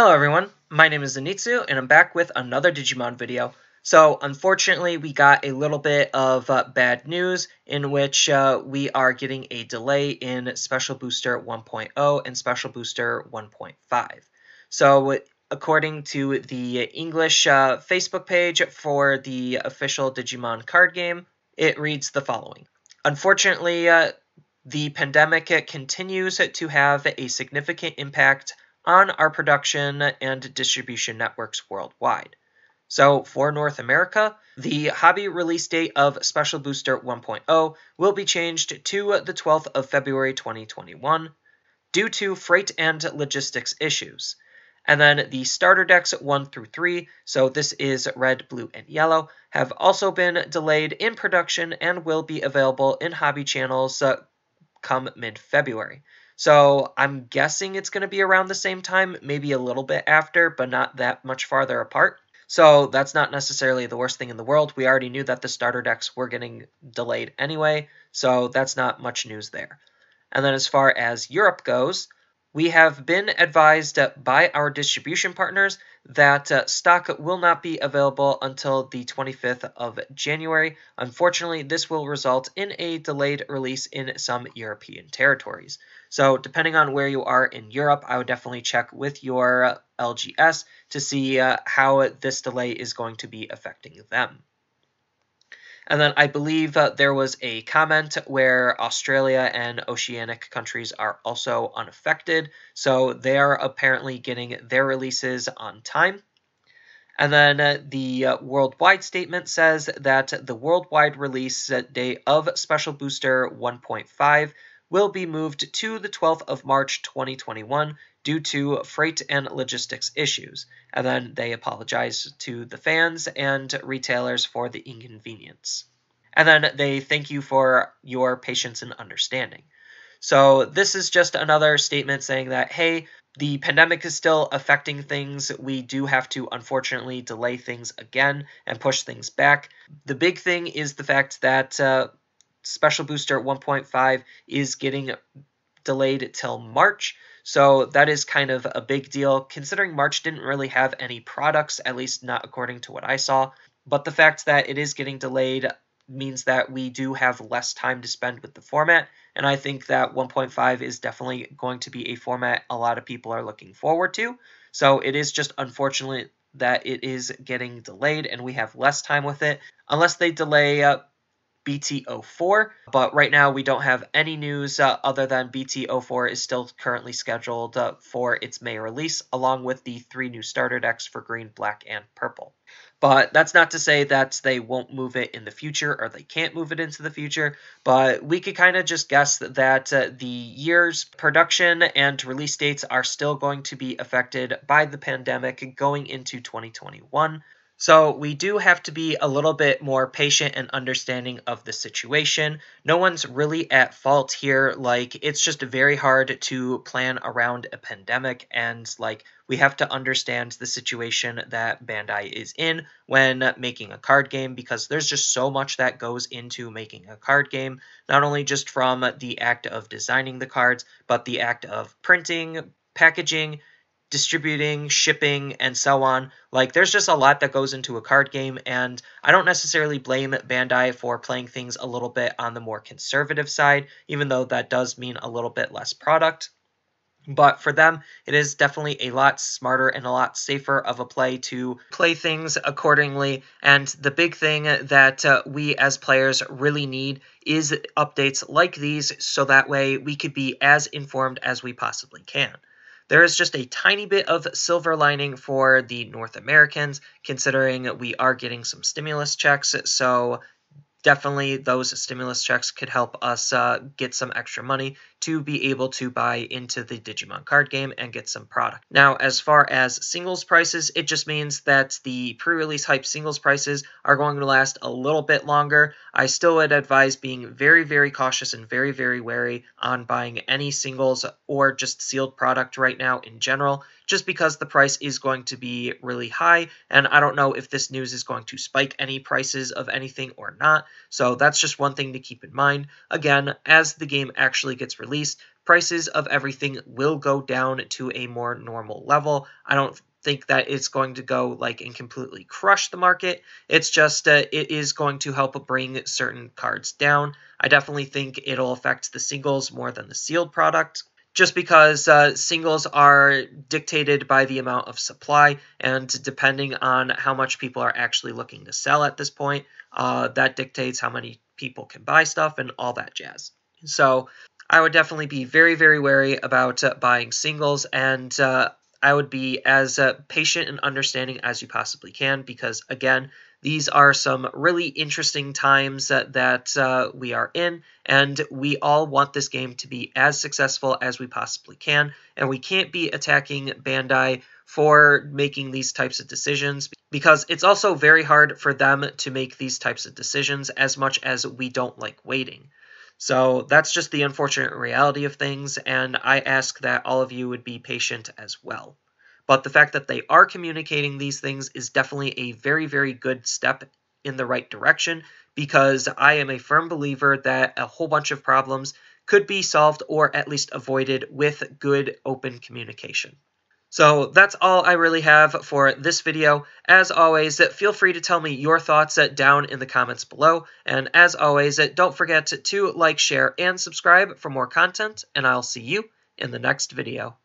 Hello everyone, my name is Zenitsu, and I'm back with another Digimon video. So unfortunately we got a little bit of bad news in which we are getting a delay in Special Booster 1.0 and Special Booster 1.5. So according to the English Facebook page for the official Digimon card game, it reads the following. Unfortunately, the pandemic continues to have a significant impact on our production and distribution networks worldwide. So for North America, the hobby release date of Special Booster 1.0 will be changed to the 12th of February 2021 due to freight and logistics issues. And then the starter decks 1 through 3, so this is red, blue, and yellow, have also been delayed in production and will be available in hobby channels come mid-February. So I'm guessing it's going to be around the same time, maybe a little bit after, but not that much farther apart. So that's not necessarily the worst thing in the world. We already knew that the starter decks were getting delayed anyway, so that's not much news there. And then as far as Europe goes, we have been advised by our distribution partners that stock will not be available until the 25th of January. Unfortunately, this will result in a delayed release in some European territories. So depending on where you are in Europe, I would definitely check with your LGS to see how this delay is going to be affecting them. And then I believe there was a comment where Australia and Oceanic countries are also unaffected, so they are apparently getting their releases on time. And then the worldwide statement says that the worldwide release date of Special Booster 1.5 will be moved to the 12th of March 2021 due to freight and logistics issues. And then they apologize to the fans and retailers for the inconvenience. And then they thank you for your patience and understanding. So this is just another statement saying that, hey, the pandemic is still affecting things. We do have to, unfortunately, delay things again and push things back. The big thing is the fact that Special Booster 1.5 is getting delayed till March. So that is kind of a big deal, considering March didn't really have any products, at least not according to what I saw. But the fact that it is getting delayed means that we do have less time to spend with the format, and I think that 1.5 is definitely going to be a format a lot of people are looking forward to. So it is just unfortunate that it is getting delayed and we have less time with it, unless they delay BT04, but right now we don't have any news other than BT04 is still currently scheduled for its May release, along with the 3 new starter decks for green, black, and purple. But that's not to say that they won't move it in the future or they can't move it into the future, but we could kind of just guess that the year's production and release dates are still going to be affected by the pandemic going into 2021. So we do have to be a little bit more patient and understanding of the situation. No one's really at fault here. Like, it's just very hard to plan around a pandemic, and like, we have to understand the situation that Bandai is in when making a card game, because there's just so much that goes into making a card game, not only just from the act of designing the cards, but the act of printing, packaging, distributing, shipping, and so on. Like, there's just a lot that goes into a card game, and I don't necessarily blame Bandai for playing things a little bit on the more conservative side, even though that does mean a little bit less product. But for them, it is definitely a lot smarter and a lot safer of a play to play things accordingly. And the big thing that we as players really need is updates like these, so that way we could be as informed as we possibly can. There is just a tiny bit of silver lining for the North Americans, considering we are getting some stimulus checks, so definitely those stimulus checks could help us get some extra money to be able to buy into the Digimon card game and get some product. Now, as far as singles prices, it just means that the pre-release hype singles prices are going to last a little bit longer. I still would advise being very, very cautious and very, very wary on buying any singles or just sealed product right now in general, just because the price is going to be really high, and I don't know if this news is going to spike any prices of anything or not. So that's just one thing to keep in mind. Again, as the game actually gets released, release, prices of everything will go down to a more normal level. I don't think that it's going to go like and completely crush the market. It's just it is going to help bring certain cards down. I definitely think it'll affect the singles more than the sealed product, just because singles are dictated by the amount of supply, and depending on how much people are actually looking to sell at this point, that dictates how many people can buy stuff and all that jazz. So I would definitely be very, very wary about buying singles, and I would be as patient and understanding as you possibly can, because again, these are some really interesting times that we are in, and we all want this game to be as successful as we possibly can, and we can't be attacking Bandai for making these types of decisions, because it's also very hard for them to make these types of decisions as much as we don't like waiting. So that's just the unfortunate reality of things, and I ask that all of you would be patient as well. But the fact that they are communicating these things is definitely a very, very good step in the right direction, because I am a firm believer that a whole bunch of problems could be solved or at least avoided with good open communication. So that's all I really have for this video. As always, feel free to tell me your thoughts down in the comments below. And as always, don't forget to like, share, and subscribe for more content, and I'll see you in the next video.